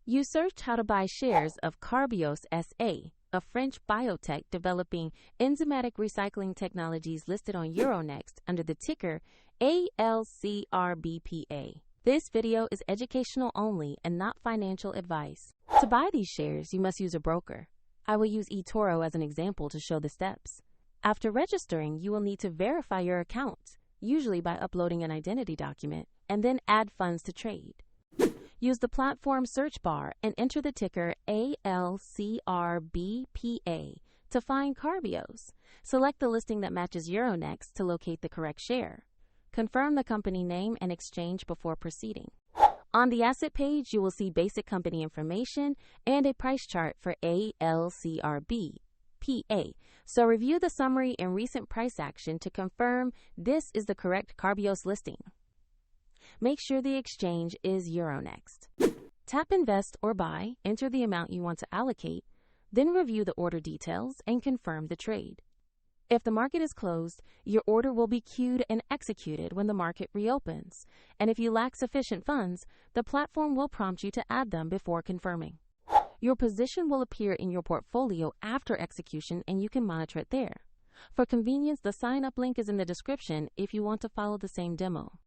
You searched how to buy shares of Carbios SA, a French biotech developing enzymatic recycling technologies listed on Euronext under the ticker ALCRB.PA. This video is educational only and not financial advice. To buy these shares, you must use a broker. I will use eToro as an example to show the steps. After registering, you will need to verify your account, usually by uploading an identity document, and then add funds to trade. Use the platform search bar and enter the ticker ALCRB.PA to find Carbios. Select the listing that matches Euronext to locate the correct share. Confirm the company name and exchange before proceeding. On the asset page, you will see basic company information and a price chart for ALCRB.PA. So review the summary and recent price action to confirm this is the correct Carbios listing. Make sure the exchange is Euronext. Tap Invest or Buy, enter the amount you want to allocate, then review the order details and confirm the trade. If the market is closed, your order will be queued and executed when the market reopens. And if you lack sufficient funds, the platform will prompt you to add them before confirming. Your position will appear in your portfolio after execution and you can monitor it there. For convenience, the sign-up link is in the description if you want to follow the same demo.